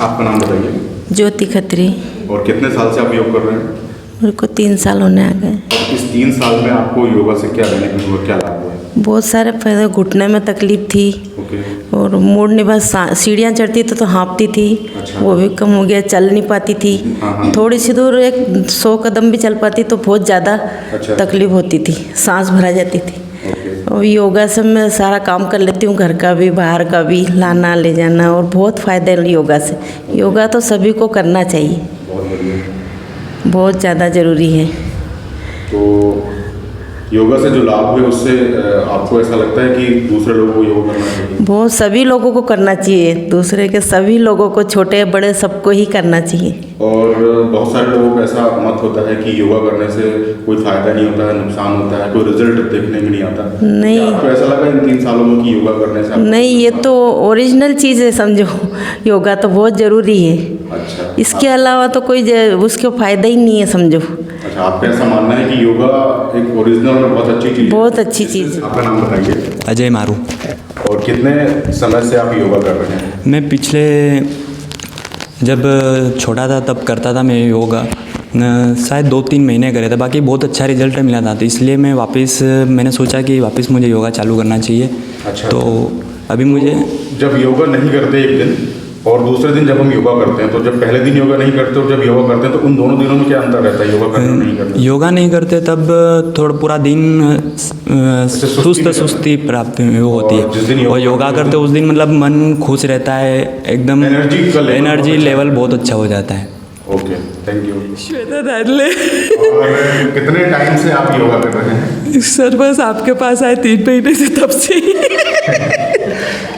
आपका नाम बताइए। ज्योति खत्री। और कितने साल से आप योग कर रहे हैं? मेरे को 3 साल होने आ गए। इस 3 साल में आपको योगा से क्या बेनिफिट हुआ, क्या लाभ हुआ? बहुत सारे फायदे। घुटने में तकलीफ थी ओके। और मुड़ने बस सीढ़ियाँ चढ़ती तो हाँफती थी। अच्छा। वो भी कम हो गया, चल नहीं पाती थी। हाँ। थोड़ी सी दूर 100 कदम भी चल पाती तो बहुत ज़्यादा अच्छा। तकलीफ होती थी, सांस भरा जाती थी। ओके। और योगा से मैं सारा काम कर लेती हूँ, घर का भी बाहर का भी, लाना ले जाना, और बहुत फ़ायदे हैं योगा से। योगा तो सभी को करना चाहिए, बहुत बढ़िया। बहुत ज़्यादा ज़रूरी है। तो योगा से जो लाभ हुए उससे आपको ऐसा लगता है कि दूसरे लोगों को योगा करना चाहिए? बहुत, सभी लोगों को करना चाहिए, दूसरे के सभी लोगों को, छोटे बड़े सबको ही करना चाहिए। और बहुत सारे लोगों का ऐसा मत होता है कि योगा करने से कोई फ़ायदा नहीं होता है, नुकसान होता है, कोई रिजल्ट देखने में नहीं आता। नहीं। क्या आपको ऐसा लगा इन 3 सालों में कि योगा करने से नहीं, ये तो ओरिजिनल चीज़ है, समझो। योगा तो बहुत ज़रूरी है। अच्छा। इसके अलावा तो कोई उसका फ़ायदा ही नहीं है, समझो। अच्छा, आपका ऐसा मानना है कि योगा एक ओरिजिनल और बहुत अच्छी चीज़ है? बहुत अच्छी चीज़ है। आपका नाम बताइए। अजय मारू। और कितने समय से आप योगा कर रहे हैं? मैं पिछले जब छोटा था तब करता था मैं योगा, शायद 2-3 महीने करे थे, बाकी बहुत अच्छा रिजल्ट मिला था, तो इसलिए मैंने सोचा कि वापस मुझे योगा चालू करना चाहिए। अच्छा। तो अभी मुझे जब योगा नहीं करते एक दिन और दूसरे दिन जब हम योगा करते हैं, तो जब पहले दिन योगा नहीं करते और जब योगा करते हैं, तो उन दोनों दिनों में क्या अंतर रहता है योगा करना नहीं करना? योगा नहीं करते तब थोड़ा पूरा दिन सुस्ती प्राप्त वो होती है, और योगा करते उस दिन मतलब मन खुश रहता है, एकदम एनर्जी लेवल बहुत अच्छा हो जाता है। Okay, thank you. श्वेता दादले। और कितने टाइम से आप योगा कर रहे हैं? सर बस आपके पास आए 3 महीने से, तब से।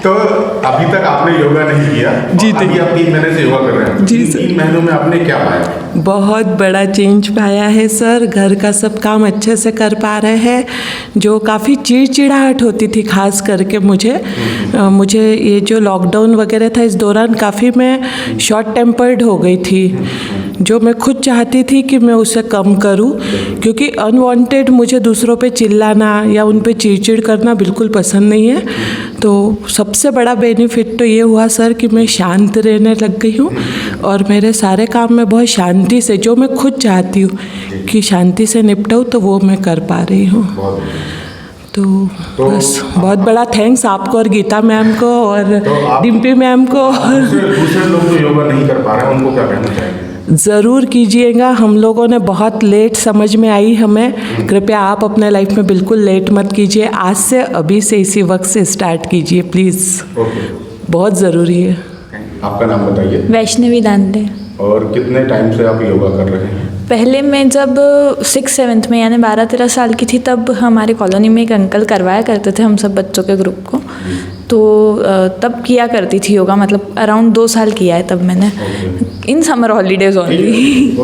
तो अभी तक आपने योगा नहीं किया? जी, अभी आप 3 महीने से योगा कर रहे हैं? जी सर। 3 महीनों में आपने क्या पाया? बहुत बड़ा चेंज पाया है सर। घर का सब काम अच्छे से कर पा रहे हैं। जो काफ़ी चिड़चिड़ाहट होती थी, खास करके मुझे ये जो लॉकडाउन वगैरह था, इस दौरान काफ़ी मैं शॉर्ट टेम्पर्ड हो गई थी, जो मैं खुद चाहती थी कि मैं उसे कम करूं, क्योंकि अनवांटेड मुझे दूसरों पे चिल्लाना या उन पे चिड़चिड़ करना बिल्कुल पसंद नहीं है। तो सबसे बड़ा बेनिफिट तो ये हुआ सर कि मैं शांत रहने लग गई हूँ, और मेरे सारे काम में बहुत शांति से, जो मैं खुद चाहती हूँ कि शांति से निपटाऊँ, तो वो मैं कर पा रही हूँ। तो बस बहुत बड़ा थैंक्स आपको और गीता मैम को और डिम्पी मैम को। दूसरे लोग जो योगा नहीं कर पा रहे हैं उनको क्या कहना चाहेंगे? ज़रूर कीजिएगा। हम लोगों ने बहुत लेट समझ में आई हमें, कृपया आप अपने लाइफ में बिल्कुल लेट मत कीजिए। आज से, अभी से, इसी वक्त से स्टार्ट कीजिए प्लीज़। बहुत ज़रूरी है। आपका नाम बताइए। वैष्णवी दांडे। और कितने टाइम से आप योगा कर रहे हैं? पहले मैं जब 6-7 में, यानी 12-13 साल की थी, तब हमारे कॉलोनी में एक अंकल करवाया करते थे हम सब बच्चों के ग्रुप को, तो तब किया करती थी योगा, मतलब अराउंड 2 साल किया है तब मैंने, इन समर हॉलीडेज ओनली।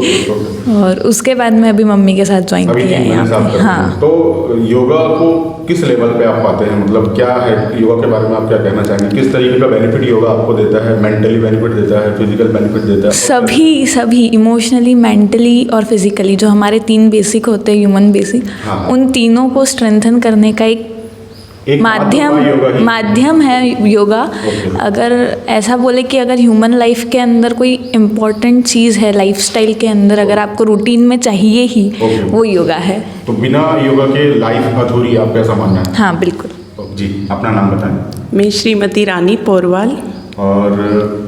और उसके बाद मैं अभी मम्मी के साथ ज्वाइन किया है यहाँ पे। हाँ। तो योगा को किस लेवल पे आप पाते हैं, मतलब क्या है योगा के बारे में आप क्या कहना चाहेंगे? किस तरीके का बेनिफिट योगा आपको देता है? मेंटली बेनिफिट देता है, फिजिकल बेनिफिट देता है? सभी इमोशनली, मेंटली और फिजिकली, जो हमारे 3 बेसिक होते हैं ह्यूमन बेसिक, उन तीनों को स्ट्रेंथन करने का एक माध्यम है योगा। अगर ऐसा बोले कि अगर ह्यूमन लाइफ के अंदर कोई इम्पोर्टेंट चीज़ है लाइफस्टाइल के अंदर, अगर आपको रूटीन में चाहिए ही, वो योगा है। तो बिना योगा के लाइफ अधूरी, आपका ऐसा मानना है? हाँ, बिल्कुल। जी, अपना नाम बताएं। मैं श्रीमती रानी पोरवाल। और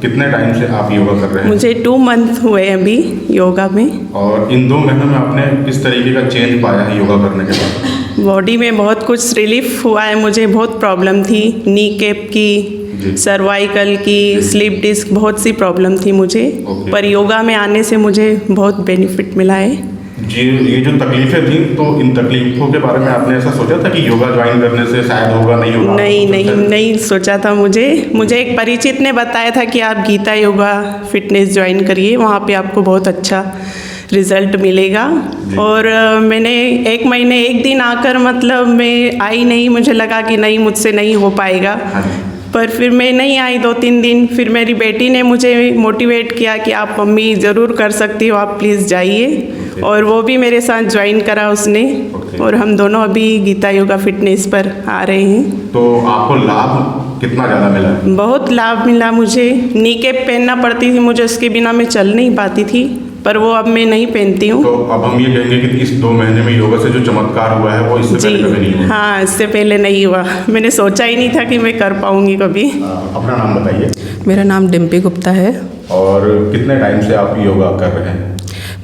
कितने टाइम से आप योगा कर रहे हैं? मुझे 2 मंथ हुए अभी योगा में। और इन 2 महीनों में आपने किस तरीके का चेंज पाया है योगा करने के बाद? बॉडी में बहुत कुछ रिलीफ हुआ है। मुझे बहुत प्रॉब्लम थी, नी कैप की, सर्वाइकल की, स्लीप डिस्क, बहुत सी प्रॉब्लम थी मुझे, पर योगा में आने से मुझे बहुत बेनिफिट मिला है। जी, ये जो तकलीफें थी, तो इन तकलीफों के बारे में आपने ऐसा सोचा था कि योगा ज्वाइन करने से शायद होगा, नहीं होगा? नहीं सोचा था। मुझे एक परिचित ने बताया था कि आप गीता योगा फिटनेस ज्वाइन करिए, वहाँ पे आपको बहुत अच्छा रिज़ल्ट मिलेगा। और मैंने 1 महीने 1 दिन आकर, मतलब मैं आई नहीं, मुझे लगा कि नहीं, मुझसे नहीं हो पाएगा। पर फिर मैं नहीं आई 2-3 दिन, फिर मेरी बेटी ने मुझे मोटिवेट किया कि आप मम्मी ज़रूर कर सकती हो, आप प्लीज़ जाइए। और वो भी मेरे साथ ज्वाइन करा उसने, और हम दोनों अभी गीता योगा फिटनेस पर आ रहे हैं। तो आपको लाभ कितना ज़्यादा मिला है? बहुत लाभ मिला मुझे। नी कैप पहनना पड़ती थी मुझे, उसके बिना मैं चल नहीं पाती थी, पर वो अब मैं नहीं पहनती हूँ। तो अब हम ये कहेंगे कि इस 2 महीने में योगा से जो चमत्कार हुआ है वो इससे पहले कभी नहीं हुआ। हाँ, इससे पहले नहीं हुआ। मैंने सोचा ही नहीं था कि मैं कर पाऊँगी कभी। अपना नाम बताइए। मेरा नाम डिम्पी गुप्ता है। और कितने टाइम से आप योगा कर रहे हैं?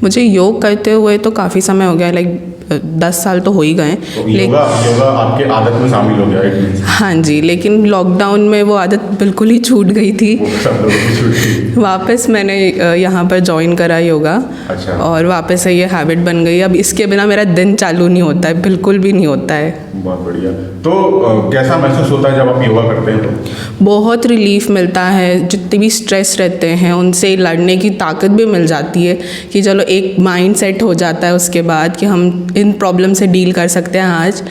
मुझे योग करते हुए तो काफ़ी समय हो गया, लाइक 10 साल तो हो ही गए। तो योगा आपके आदत में शामिल हो गया है? हाँ जी, लेकिन लॉकडाउन में वो आदत बिल्कुल ही छूट गई थी। सब लोगों की छूट गई। वापस मैंने यहाँ पर ज्वाइन करा योगा। अच्छा। और वापस से ये हैबिट बन गई। अब इसके बिना मेरा दिन चालू नहीं होता है, बिल्कुल भी नहीं होता है। बहुत बढ़िया। तो कैसा महसूस होता है जब आप योगा करते हैं तो? बहुत रिलीफ मिलता है। जितने भी स्ट्रेस रहते हैं उनसे लड़ने की ताकत भी मिल जाती है कि चलो एक माइंड सेट हो जाता है उसके बाद कि हम इन प्रॉब्लम से डील कर सकते हैं आज।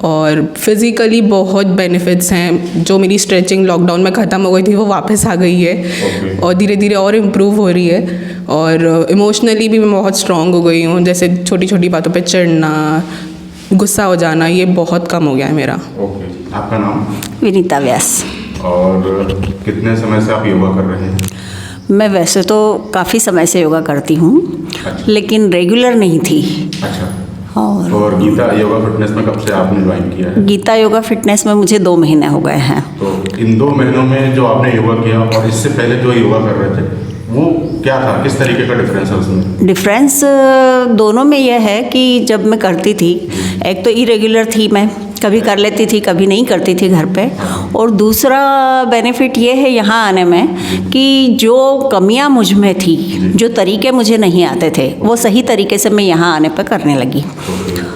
और फिज़िकली बहुत बेनिफिट्स हैं। जो मेरी स्ट्रेचिंग लॉकडाउन में ख़त्म हो गई थी वो वापस आ गई है और धीरे धीरे और इम्प्रूव हो रही है। और इमोशनली भी मैं बहुत स्ट्रॉन्ग हो गई हूँ। जैसे छोटी छोटी बातों पे चिढ़ना, गुस्सा हो जाना, ये बहुत कम हो गया है मेरा। ओके, आपका नाम? विनीता व्यास। और कितने समय से आप योगा कर रहे हैं? मैं वैसे तो काफ़ी समय से योगा करती हूँ, लेकिन रेगुलर नहीं थी। अच्छा। और गीता योगा फिटनेस में कब से आपने ज्वाइन किया है? गीता योगा फिटनेस में मुझे 2 महीने हो गए हैं। तो इन 2 महीनों में जो आपने योगा किया और इससे पहले जो योगा कर रहे थे वो क्या था? किस तरीके का डिफरेंस है उसमें? डिफरेंस दोनों में यह है कि जब मैं करती थी, एक तो इरेगुलर थी मैं, कभी कर लेती थी कभी नहीं करती थी घर पे। और दूसरा बेनिफिट ये है यहाँ आने में कि जो कमियाँ मुझ में थी, जो तरीके मुझे नहीं आते थे, वो सही तरीके से मैं यहाँ आने पे करने लगी।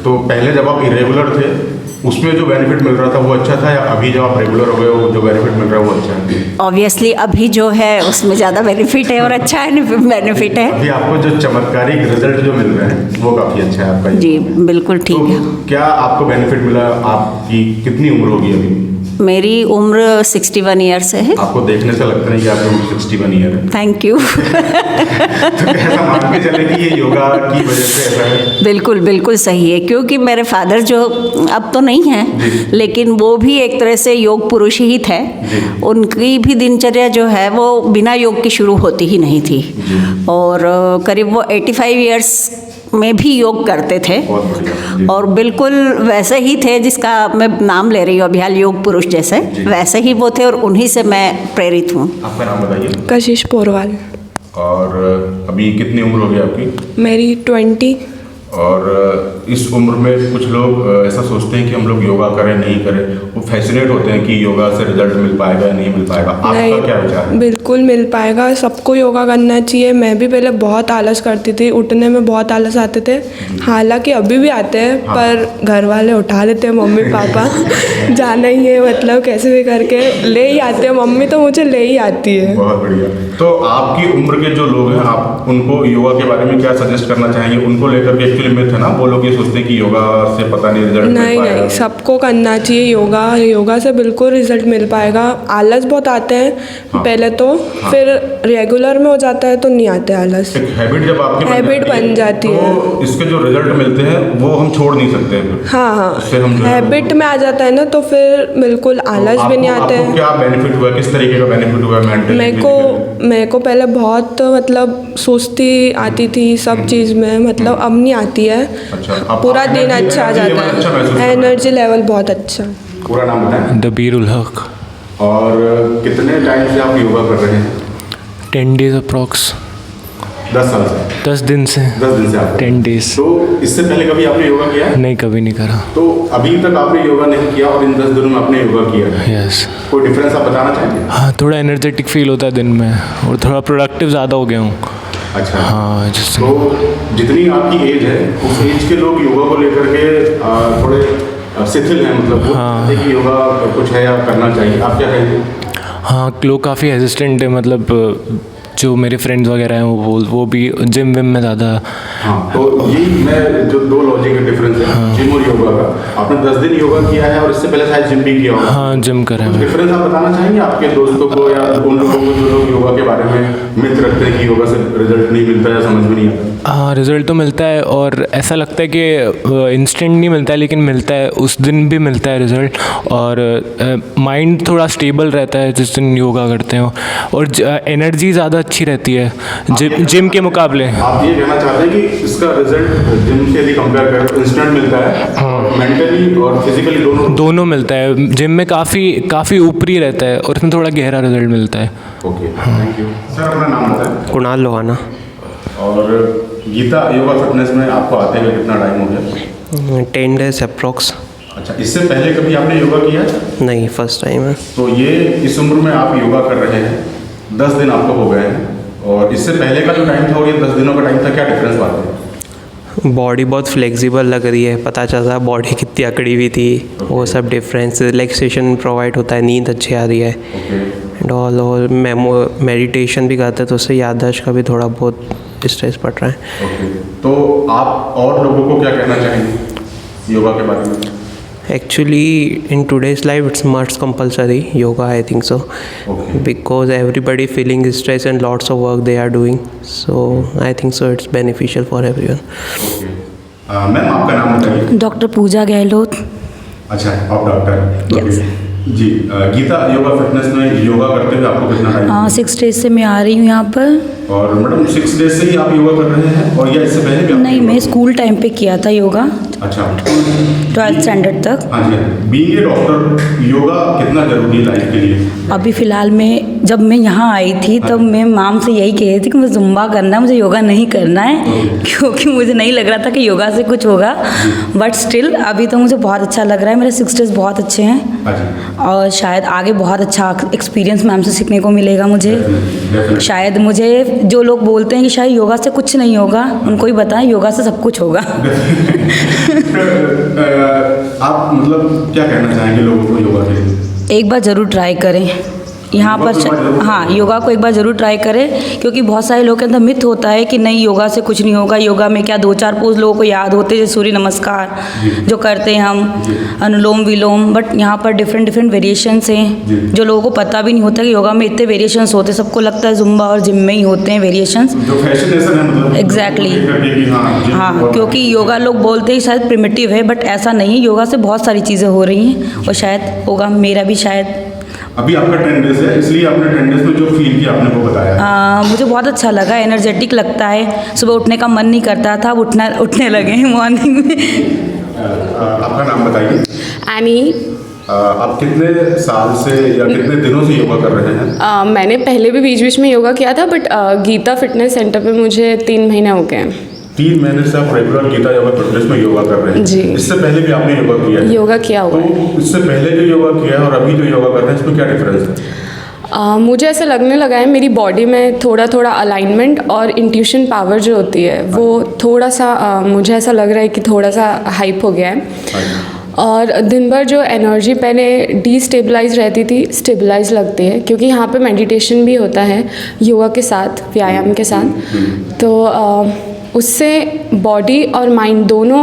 तो पहले जब आप इरेगुलर थे उसमें जो बेनिफिट मिल रहा था वो अच्छा था, या अभी जब आप रेगुलर हो गए वो जो बेनिफिट मिल रहा है वो अच्छा है? ऑब्वियसली अभी जो है उसमें ज़्यादा बेनिफिट है और अच्छा है बेनिफिट है। अभी आपको जो चमत्कारिक रिजल्ट जो मिल रहे हैं वो काफ़ी अच्छा है आपका। जी बिल्कुल ठीक है। तो क्या आपको बेनिफिट मिला? आपकी कितनी उम्र होगी अभी? मेरी उम्र 61 ईयर्स है। आपको देखने से लगता नहीं कि आपकी उम्र 61 ईयर है। Thank you. तो कैसा मान के चले कि ये योगा की वजह से ऐसा है? बिल्कुल बिल्कुल सही है, क्योंकि मेरे फादर जो अब तो नहीं हैं, लेकिन वो भी एक तरह से योग पुरुष ही थे। उनकी भी दिनचर्या जो है वो बिना योग की शुरू होती ही नहीं थी। और करीब वो 85 ईयर्स में भी योग करते थे। और बिल्कुल वैसे ही थे जिसका मैं नाम ले रही हूँ अभियाल योग पुरुष जैसे, वैसे ही वो थे और उन्हीं से मैं प्रेरित हूँ। आपका नाम बताइए। कशिश पोरवाल। और अभी कितनी उम्र हो गई आपकी? मेरी 20। और इस उम्र में कुछ लोग ऐसा सोचते हैं कि हम लोग योगा करें नहीं करें, वो फैसिनेट होते हैं कि योगा से रिजल्ट मिल पाएगा या नहीं मिल पाएगा। आपका क्या विचार है? बिल्कुल मिल पाएगा, सबको योगा करना चाहिए। मैं भी पहले बहुत आलस करती थी, उठने में बहुत आलस आते थे, हालांकि अभी भी आते हैं। हाँ। पर घर वाले उठा देते हैं, मम्मी पापा जाना ही है, मतलब कैसे भी करके ले ही आते हैं। मम्मी तो मुझे ले ही आती है। बहुत बढ़िया। तो आपकी उम्र के जो लोग हैं, आप उनको योगा के बारे में क्या सजेस्ट करना चाहेंगे? उनको लेकर के एक्चुअली मिथ है ना, वो लोग ये सोचते हैं कि योगा से पता नहीं रिजल्ट मिल पाएगा। नहीं, सबको करना चाहिए योगा। योगा से बिल्कुल रिजल्ट मिल पाएगा। आलस बहुत आते हैं पहले तो, फिर रेगुलर में हो जाता है तो नहीं आते आलस। एक हैबिट जब आपकी हैबिट बन जाती है तो इसके जो रिजल्ट मिलते हैं वो हम छोड़ नहीं सकते। हाँ, उससे हम हैबिट में आ जाता है ना, तो फिर बिल्कुल आलस भी नहीं आते हैं। क्या बेनिफिट हुआ? किस तरीके का बेनिफिट हुआ मेंटली? मेरे को पहले बहुत मतलब सुस्ती आती थी सब चीज़ में, मतलब अब नहीं आती है। अच्छा, पूरा दिन अच्छा आ जाता है, एनर्जी लेवल बहुत अच्छा। पूरा नाम बताएं। दबीर उल हक। और कितने टाइम से आप योगा कर रहे हैं? 10 डेज अप्रॉक्स। 10 साल से? 10 दिन से। 10 दिन से आप? 10 डेज। तो इससे पहले कभी आपने योगा किया है? नहीं, कभी नहीं करा। तो अभी तक आपने योगा नहीं किया और इन 10 दिनों में आपने योगा किया है? यस। कोई डिफरेंस आप बताना चाहेंगे? हाँ, थोड़ा एनर्जेटिक फील होता है दिन में और थोड़ा प्रोडक्टिव ज़्यादा हो गया हूँ। अच्छा। हाँ, जिससे तो जितनी आपकी एज है उस एज के लोग योगा को लेकर के थोड़े शिथिल हैं, मतलब वो कहते हैं कि योगा कुछ है या करना चाहिए। आप क्या कहेंगे? हाँ, लोग काफ़ी हेजिस्टेंट है, मतलब जो मेरे फ्रेंड्स वगैरह हैं वो भी जिम विम में ज़्यादा। हाँ, तो ये मैं जो दो लॉजिक का डिफरेंस है, जिम और योगा का। आपने 10 दिन योगा किया है और इससे पहले शायद जिम भी किया होगा। हाँ, जिम करें हैं। डिफरेंस आप बताना चाहेंगे आपके दोस्तों को या उन लोगों को जो लोग योगा के बारे में मिथ रखते हैं कि योगा से रिजल्ट नहीं मिलता है, समझ में नहीं आता? हाँ, रिज़ल्ट तो मिलता है और ऐसा लगता है कि इंस्टेंट नहीं मिलता है, लेकिन मिलता है, उस दिन भी मिलता है रिज़ल्ट। और माइंड थोड़ा स्टेबल रहता है जिस दिन योगा करते हो, और एनर्जी ज़्यादा अच्छी रहती है जिम के मुकाबले। आप ये कहना चाहते हैं कि इसका रिजल्ट जिम से यदि कंपेयर करें तो इंस्टेंट मिलता है? हाँ, मेंटली और फिजिकली दोनों मिलता है। जिम में काफ़ी ऊपरी रहता है और इसमें थोड़ा गहरा रिजल्ट मिलता है। Okay, thank you sir. अपना नाम बताएं। कुणाल लोहाना। और गीता योगा फिटनेस में आपको आते हुए कितना टाइम हो गया? 10 डेज अप्रॉक्स। अच्छा, इससे पहले कभी आपने योगा किया है? नहीं, फर्स्ट टाइम है। तो ये इस उम्र में आप योगा कर रहे हैं, 10 दिन आपको हो गए हैं, और इससे पहले का जो टाइम था और ये 10 दिनों का टाइम था, क्या डिफरेंस पाते हैं? बॉडी बहुत फ्लेक्सिबल लग रही है, पता चलता है बॉडी कितनी अकड़ी हुई थी। वो सब डिफरेंस, रिलैक्सेशन प्रोवाइड होता है, नींद अच्छी आ रही है एंड ऑल। और मेडिटेशन भी करते हैं तो उससे याददाश्त का भी थोड़ा बहुत स्ट्रेस पड़ रहा है। तो आप और लोगों को क्या कहना चाहेंगे योगा के बारे में? Actually, in today's life, it's much compulsory yoga. I think so, because everybody feeling stress and lots of work they are doing. So I think so it's beneficial for everyone. Ma'am, आपका नाम बताइए। Doctor पूजा गहलोत। अच्छा, आप doctor? Yes. जी, Gita yoga fitness में योगा करते हुए आपको कितना टाइम? हाँ, 6 डेज से मैं आ रही हूँ यहाँ पर। और मैडम 6 डेज से ही आप योगा कर रहे हैं, और या इससे पहले भी? नहीं, मैं स्कूल टाइम पे किया था योगा। अच्छा, 12th स्टैंडर्ड तक। हाँ जी। बीइंग ए डॉक्टर, योगा कितना जरूरी है लाइफ के लिए? अभी फ़िलहाल में जब मैं यहाँ आई थी तब मैं मैम से यही कह रही थी कि मुझे जुम्बा करना है, मुझे योगा नहीं करना है, क्योंकि मुझे नहीं लग रहा था कि योगा से कुछ होगा। बट स्टिल अभी तो मुझे बहुत अच्छा लग रहा है। मेरे 6 डेज बहुत अच्छे हैं और शायद आगे बहुत अच्छा एक्सपीरियंस मैम से सीखने को मिलेगा मुझे। शायद मुझे जो लोग बोलते हैं कि शायद योगा से कुछ नहीं होगा, उनको ही बताएं योगा से सब कुछ होगा। आप मतलब क्या कहना चाहेंगे लोगों को योगा के लिए? एक बार ज़रूर ट्राई करें यहाँ पर। हाँ, योगा को एक बार ज़रूर ट्राई करें, क्योंकि बहुत सारे लोगों के अंदर मिथ होता है कि नहीं योगा से कुछ नहीं होगा। योगा में क्या 2-4 पोज लोगों को याद होते हैं, जैसे सूर्य नमस्कार जो करते हैं हम, अनुलोम विलोम। बट यहाँ पर डिफरेंट वेरिएशंस हैं जो लोगों को पता भी नहीं होता कि योगा में इतने वेरिएशंस होते हैं। सबको लगता है जुम्बा और जिम में ही होते हैं वेरिएशंस। एग्जैक्टली। हाँ, क्योंकि योगा लोग बोलते हैं शायद प्रिमिटिव है, बट ऐसा नहीं है। योगा से बहुत सारी चीज़ें हो रही हैं और शायद होगा मेरा भी शायद। अभी आपका 10 डेज है, इसलिए आपने 10 डेज में जो फील किया आपने वो बताया। मुझे बहुत अच्छा लगा, एनर्जेटिक लगता है। सुबह उठने का मन नहीं करता था, उठने लगे हैं मॉर्निंग में। आपका नाम बताइए। एनी। आप कितने साल से या कितने दिनों से योगा कर रहे हैं? मैंने पहले भी बीच में योगा किया था, बट गीता फिटनेस सेंटर पे मुझे 3 महीने हो गए हैं। 3 महीने से आप रेगुलर गीता योगा फिटनेस में योगा कर रहे हैं? जी। इससे पहले भी आपने योगा किया है? योगा किया हुआ है। तो इससे पहले जो योगा किया है और अभी जो योगा कर रहे हैं, इसमें क्या डिफरेंस है? मुझे ऐसा लगने लगा है मेरी बॉडी में थोड़ा अलाइनमेंट और इंट्यूशन पावर जो होती है वो थोड़ा सा मुझे ऐसा लग रहा है कि थोड़ा सा हाइप हो गया है। और दिन भर जो एनर्जी पहले डिस्टेबलाइज रहती थी, स्टेबलाइज लगती है, क्योंकि यहाँ पे मेडिटेशन भी होता है योगा के साथ, व्यायाम के साथ। तो उससे बॉडी और माइंड दोनों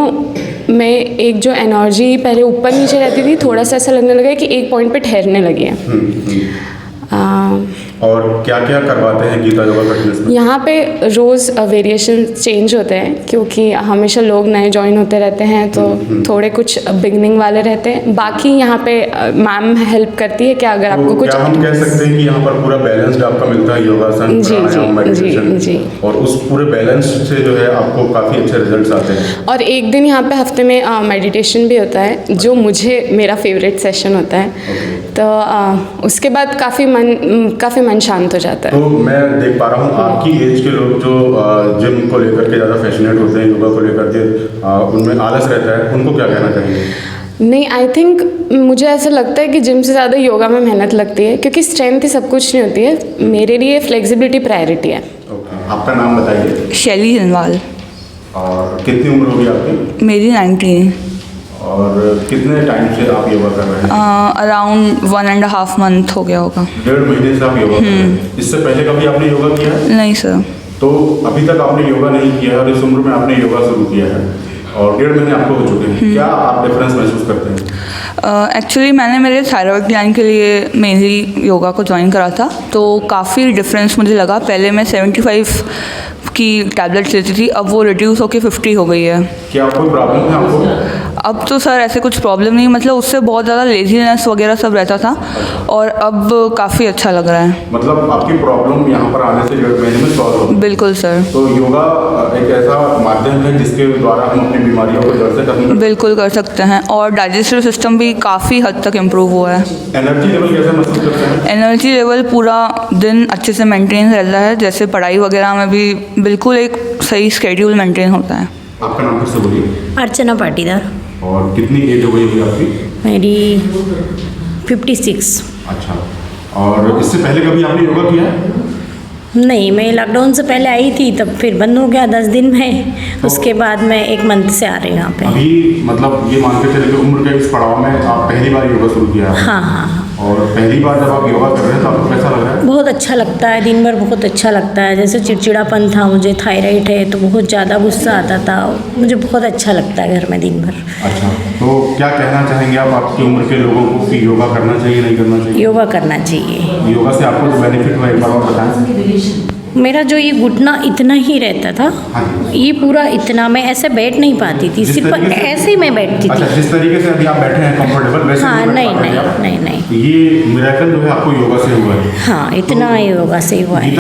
में एक जो एनर्जी पहले ऊपर नीचे रहती थी, थोड़ा सा ऐसा लगने लगा है कि एक पॉइंट पे ठहरने लगी है। और क्या क्या करवाते हैं गीता योगा फिटनेस में? यहाँ पे रोज़ वेरिएशन चेंज होते हैं, क्योंकि हमेशा लोग नए ज्वाइन होते रहते हैं, तो थोड़े कुछ बिगनिंग वाले रहते हैं। बाकी यहाँ पे मैम हेल्प करती है कि अगर आपको कुछ, क्या हम कह सकते हैं कि यहाँ पर पूरा बैलेंस्ड आपका मिलता है योगासन, प्राणायाम, मेडिटेशन? जी। और उस पूरे बैलेंस से जो है आपको काफ़ी अच्छे रिजल्ट्स आते हैं। और एक दिन यहाँ पे हफ्ते में मेडिटेशन भी होता है, जो मुझे मेरा फेवरेट सेशन होता है। तो उसके बाद काफ़ी मन शांत हो जाता है। तो मैं देख पा रहा हूँ आपकी एज के लोग जो जिम को लेकर के ज़्यादा फैसिनेट होते हैं, योगा को लेकर के उनमें आलस रहता है, उनको क्या कहना चाहिए? नहीं, आई थिंक मुझे ऐसा लगता है कि जिम से ज़्यादा योगा में मेहनत लगती है, क्योंकि स्ट्रेंथ ही सब कुछ नहीं होती है। मेरे लिए फ्लेक्सिबिलिटी प्रायोरिटी है। आपका नाम बताइए। शैली जनवाल। और कितनी उम्र होगी आपकी? मेरी 19। और कितने टाइम से आप योगा कर रहे हैं? अराउंड 1.5 मंथ हो गया होगा। 1.5 महीने से आप योगा कर रहे हैं। इससे पहले कभी आपने योगा किया है? नहीं सर। तो अभी तक आपने योगा नहीं किया है और इस उम्र में आपने योगा शुरू किया है और 1.5 महीने आपको हो चुके हैं, क्या आप डिफरेंस महसूस करते हैं? एक्चुअली मैंने मेरे थायराइड ग्लैंड के लिए मेनली योगा को ज्वाइन करा था, तो काफ़ी डिफरेंस मुझे लगा। पहले मैं 75 की टैबलेट्स लेती थी, अब वो रिड्यूस होकर 50 हो गई है। क्या कोई प्रॉब्लम है आपको? अब तो सर ऐसे कुछ प्रॉब्लम नहीं, मतलब उससे बहुत ज़्यादा लेजीनेस वगैरह सब रहता था और अब काफ़ी अच्छा लग रहा है। मतलब आपकी प्रॉब्लम यहाँ पर आने से 1.5 महीने में सॉल्व हो गई? बिल्कुल सर। तो योगा एक ऐसा माध्यम है जिसके द्वारा हम अपनी बीमारियों को जड़ से खत्म बिल्कुल कर सकते हैं और डाइजेस्टिव सिस्टम भी काफ़ी हद तक इम्प्रूव हुआ है। एनर्जी लेवल कैसे महसूस करते हैं? एनर्जी लेवल पूरा दिन अच्छे से मेंटेन रहता है, जैसे पढ़ाई वगैरह में भी बिल्कुल एक सही स्केड्यूल मेंटेन होता है। आपका नाम फिर से बोलिए। अर्चना पाटीदार। और कितनी एज हो गई होगी आपकी? मेरी 56। अच्छा, और इससे पहले कभी आपने योगा किया है? नहीं, मैं लॉकडाउन से पहले आई थी, तब फिर बंद हो गया 10 दिन में। उसके बाद मैं 1 मंथ से आ रही हूँ यहाँ पे। अभी मतलब ये मान के चले कि उम्र के इस पड़ाव में आप पहली बार योगा शुरू किया है? हाँ हाँ। और पहली बार जब आप योगा कर रहे हैं तो आपको कैसा लग रहा है? बहुत अच्छा लगता है, दिन भर बहुत अच्छा लगता है। जैसे चिड़चिड़ापन था, मुझे थायराइड है तो बहुत ज़्यादा गुस्सा आता था, मुझे बहुत अच्छा लगता है घर में दिन भर। अच्छा, तो क्या कहना चाहेंगे आप आपकी उम्र के लोगों को कि योगा करना चाहिए नहीं करना चाहिए? योगा करना चाहिए। योगा से आपको जो बेनिफिट हुआ एक बार और बताएं। मेरा जो ये घुटना इतना ही रहता था, ये पूरा इतना, मैं ऐसे बैठ नहीं पाती थी, सिर्फ ऐसे ही मैं बैठती अच्छा, थी। जिस तरीके से अभी आप बैठे हैं कंफर्टेबल वैसे हाँ, नहीं बैठ नहीं पाते नहीं आप? नहीं नहीं। ये मिरेकल जो है आपको योगा से हुआ है? हाँ, इतना योगा से हुआ है।